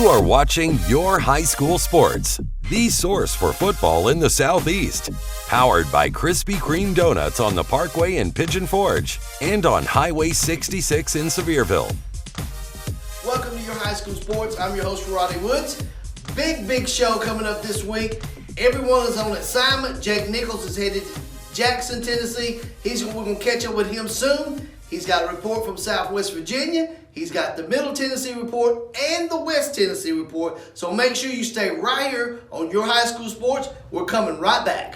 are watching Your High School Sports, the source for football in the Southeast. Powered by Krispy Kreme Donuts on the Parkway in Pigeon Forge and on Highway 66 in Sevierville. Welcome to Your High School Sports. I'm your host, Roddy Woods. Big show coming up this week. Everyone is on assignment. Jake Nichols is headed to Jackson, Tennessee. We're going to catch up with him soon. He's got a report from Southwest Virginia. He's got the Middle Tennessee report and the West Tennessee report. So make sure you stay right here on Your High School Sports. We're coming right back.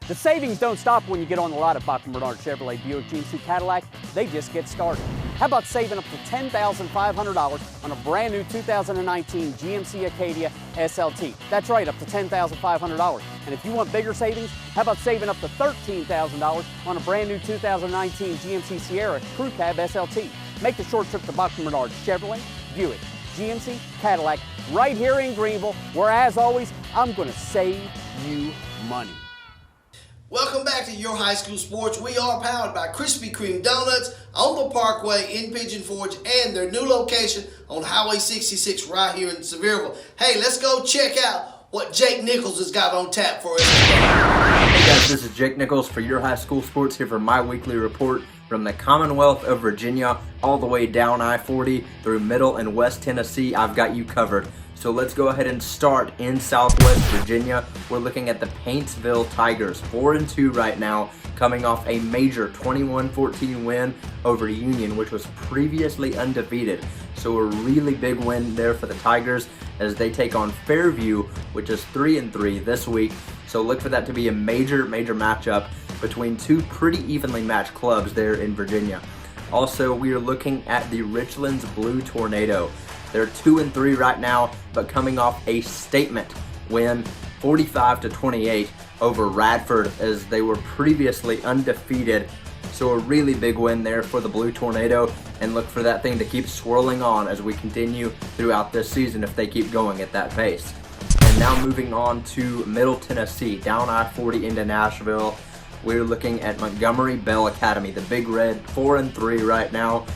The savings don't stop when you get on the lot at Bachman Bernard Chevrolet Buick GMC Cadillac. They just get started. How about saving up to $10,500 on a brand new 2019 GMC Acadia SLT? That's right, up to $10,500. And if you want bigger savings, how about saving up to $13,000 on a brand new 2019 GMC Sierra Crew Cab SLT? Make the short trip to Bachman Bernard Chevrolet, Buick, GMC, Cadillac, right here in Greenville, where, as always, I'm going to save you money. Welcome back to Your High School Sports. We are powered by Krispy Kreme Donuts on the Parkway in Pigeon Forge and their new location on Highway 66 right here in Sevierville. Hey, let's go check out what Jake Nichols has got on tap for us today. Hey guys, this is Jake Nichols for Your High School Sports here for my weekly report from the Commonwealth of Virginia all the way down I-40 through Middle and West Tennessee. I've got you covered. So let's go ahead and start in Southwest Virginia. We're looking at the Paintsville Tigers, 4-2 right now, coming off a major 21-14 win over Union, which was previously undefeated. So a really big win there for the Tigers as they take on Fairview, which is 3-3 this week. So look for that to be a major matchup between two pretty evenly matched clubs there in Virginia. Also, we are looking at the Richlands Blue Tornado. They're 2-3 right now, but coming off a statement win, 45-28 over Radford, as they were previously undefeated. So a really big win there for the Blue Tornado, and look for that thing to keep swirling on as we continue throughout this season if they keep going at that pace. And now moving on to Middle Tennessee, down I-40 into Nashville. We're looking at Montgomery Bell Academy, the Big Red, 4-3 right now.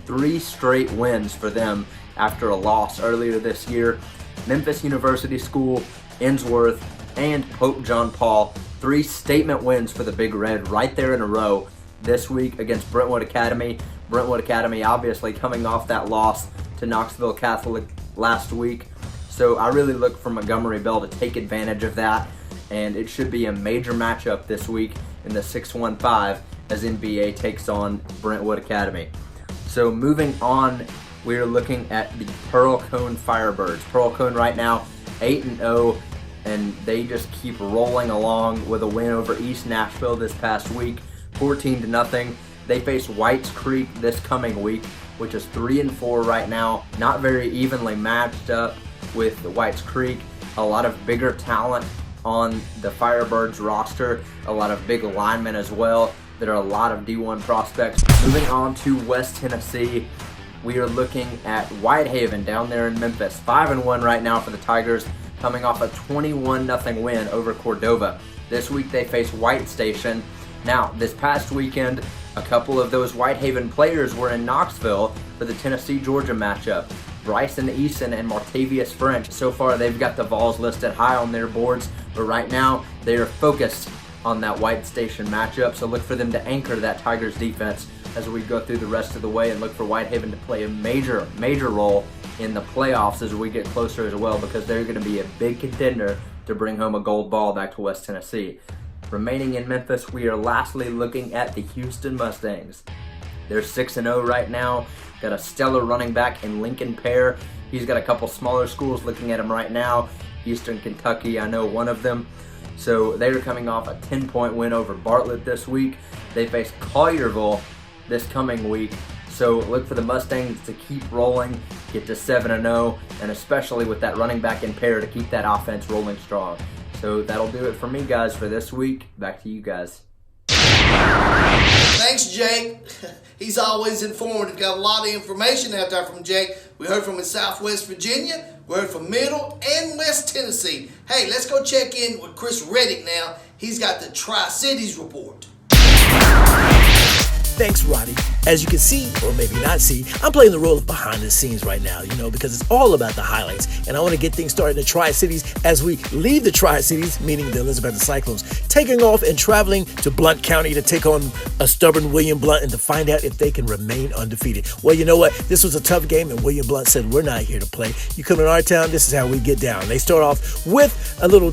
3 straight wins for them after a loss earlier this year. Memphis University School, Innsworth, and Pope John Paul, 3 statement wins for the Big Red right there in a row this week against Brentwood Academy. Brentwood Academy obviously coming off that loss to Knoxville Catholic last week. So I really look for Montgomery Bell to take advantage of that, and it should be a major matchup this week in the 6-1-5 as NBA takes on Brentwood Academy. So moving on, we're looking at the Pearl Cone Firebirds. Pearl Cone right now 8-0, and they just keep rolling along with a win over East Nashville this past week, 14-0. They face Whites Creek this coming week, which is 3-4 right now. Not very evenly matched up with the Whites Creek. A lot of bigger talent on the Firebirds roster, a lot of big linemen as well. There are a lot of D1 prospects. Moving on to West Tennessee, we are looking at Whitehaven down there in Memphis. 5-1 right now for the Tigers, coming off a 21-0 win over Cordova. This week they face White Station. Now, this past weekend, a couple of those Whitehaven players were in Knoxville for the Tennessee-Georgia matchup. Bryson Eason and Martavius French. So far, they've got the Vols listed high on their boards, but right now, they are focused on that White Station matchup, so look for them to anchor that Tigers defense as we go through the rest of the way, and look for Whitehaven to play a major role in the playoffs as we get closer as well, because they're going to be a big contender to bring home a gold ball back to West Tennessee. Remaining in Memphis, we are lastly looking at the Houston Mustangs. They're 6-0 right now. Got a stellar running back in Lincoln Pear. He's got a couple smaller schools looking at him right now. Eastern Kentucky, I know one of them. So they're coming off a 10-point win over Bartlett this week. They face Collierville this coming week. So look for the Mustangs to keep rolling, get to 7-0, and especially with that running back in Pear to keep that offense rolling strong. So that'll do it for me, guys, for this week. Back to you guys. Thanks, Jake. He's always informative. Got a lot of information out there from Jake. We heard from in Southwest Virginia. We heard from Middle and West Tennessee. Hey, let's go check in with Chris Reddick now. He's got the Tri-Cities report. Thanks, Roddy. As you can see, or maybe not see, I'm playing the role of behind the scenes right now, because it's all about the highlights. And I want to get things started in the Tri-Cities as we leave the Tri-Cities, meaning the Elizabethton Cyclones, taking off and traveling to Blount County to take on a stubborn William Blount and to find out if they can remain undefeated. Well, you know what? This was a tough game, and William Blount said, we're not here to play. You come in our town, this is how we get down. They start off with a little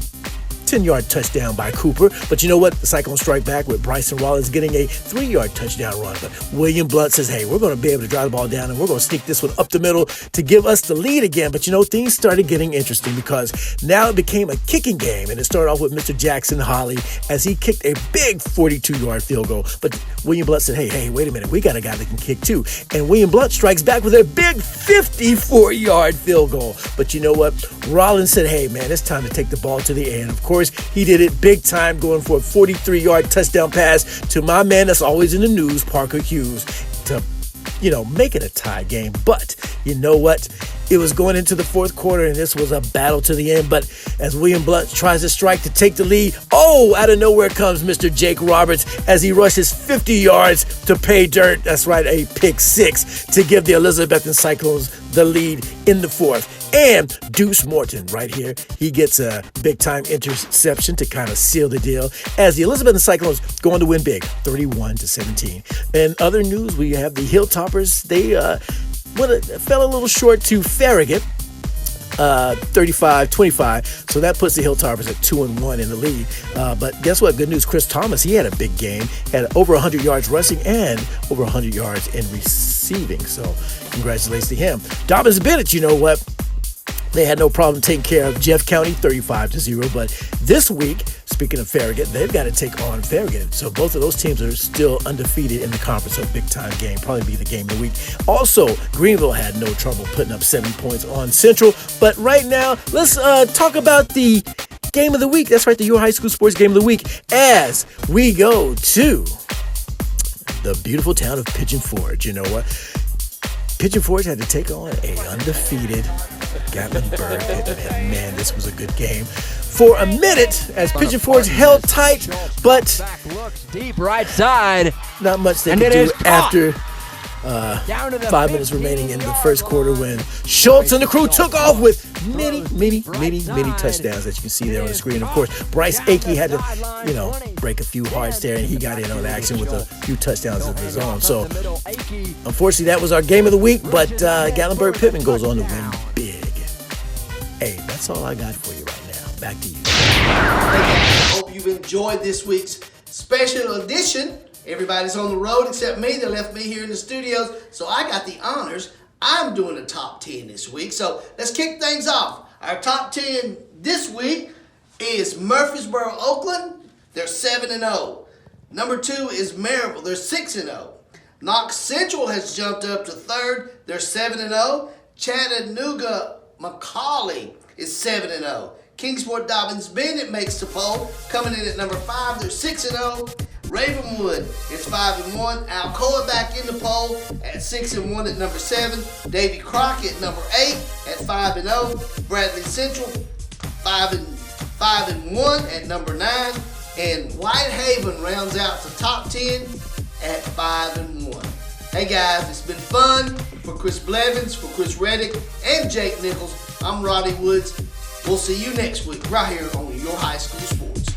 10-yard touchdown by Cooper. But you know what? The Cyclones strike back with Bryson Rollins getting a 3-yard touchdown run. But William Blount says, hey, we're going to be able to drive the ball down and we're going to sneak this one up the middle to give us the lead again. But things started getting interesting because now it became a kicking game. And it started off with Mr. Jackson Holly as he kicked a big 42-yard field goal. But William Blount said, hey, wait a minute. We got a guy that can kick too. And William Blount strikes back with a big 54-yard field goal. But you know what? Rollins said, hey, man, it's time to take the ball to the air. And of course, he did it big time, going for a 43-yard touchdown pass to my man that's always in the news, Parker Hughes, to, make it a tie game. But you know what? It was going into the fourth quarter, and this was a battle to the end. But as William Blount tries to strike to take the lead, out of nowhere comes Mr. Jake Roberts as he rushes 50 yards to pay dirt. That's right, a pick six to give the Elizabethton Cyclones the lead in the fourth. And Deuce Morton right here, he gets a big-time interception to kind of seal the deal as the Elizabethton Cyclones go on to win big, 31-17. In other news, we have the Hilltoppers. They fell a little short to Farragut, 35-25. So that puts the Hilltoppers at 2-1 in the lead. But guess what? Good news. Chris Thomas, he had a big game, had over 100 yards rushing and over 100 yards in receiving. So congratulations to him. Dobbins Bennett, you know what? They had no problem taking care of Jeff County, 35-0. But this week, speaking of Farragut, they've got to take on Farragut. So both of those teams are still undefeated in the conference. So big-time game, probably be the game of the week. Also, Greenville had no trouble putting up 7 points on Central. But right now, let's talk about the game of the week. That's right, the Your High School Sports Game of the Week as we go to the beautiful town of Pigeon Forge. You know what? Pigeon Forge had to take on a undefeated Gatlinburg-Pittman. Man, this was a good game. For a minute, as Pigeon Forge held tight, but deep right side. Not much they could do after 5 minutes remaining in the first quarter when Schultz and the crew took off with many touchdowns that you can see there on the screen. Of course, Bryce Akey had to, break a few hearts there, and he got in on action with a few touchdowns of his own. So, unfortunately, that was our game of the week, but Gatlinburg-Pittman goes on to win big. Hey, that's all I got for you right now. Back to you. I hope you've enjoyed this week's special edition. Everybody's on the road except me. They left me here in the studios, so I got the honors. I'm doing a top 10 this week, so let's kick things off. Our top 10 this week is Murfreesboro, Oakland. They're 7-0. Number 2 is Maryville. They're 6-0. Knox Central has jumped up to 3rd. They're 7-0. Chattanooga McCauley is 7-0. Kingsport Dobbins Bennett makes the poll, coming in at number 5. They're 6-0. Ravenwood is 5-1. Alcoa back in the poll at 6-1 at number 7. Davy Crockett number 8 at 5-0. Bradley Central 5-1 at number 9. And Whitehaven rounds out the top 10 at 5-1. Hey guys, it's been fun. For Chris Blevins, for Chris Reddick, and Jake Nichols, I'm Roddy Woods. We'll see you next week right here on Your High School Sports.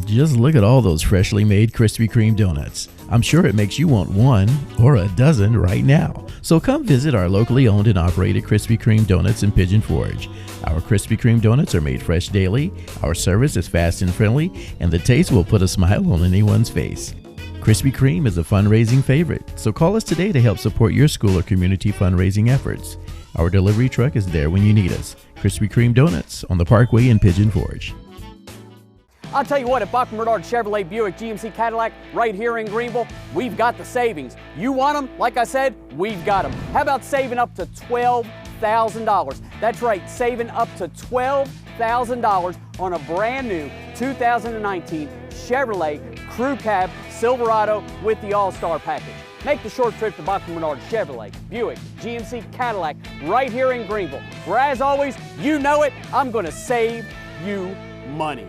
Just look at all those freshly made Krispy Kreme donuts. I'm sure it makes you want one or a dozen right now. So come visit our locally owned and operated Krispy Kreme donuts in Pigeon Forge. Our Krispy Kreme donuts are made fresh daily, our service is fast and friendly, and the taste will put a smile on anyone's face. Krispy Kreme is a fundraising favorite, so call us today to help support your school or community fundraising efforts. Our delivery truck is there when you need us. Krispy Kreme Donuts on the Parkway in Pigeon Forge. I'll tell you what, at Bachman Bernard Chevrolet Buick GMC Cadillac right here in Greenville, we've got the savings. You want them? Like I said, we've got them. How about saving up to $12,000? That's right, saving up to $12,000 on a brand new 2019 Chevrolet Crew Cab Silverado with the All-Star Package. Make the short trip to Bachman Bernard Chevrolet Buick GMC Cadillac right here in Greenville, where as always, you know it, I'm going to save you money.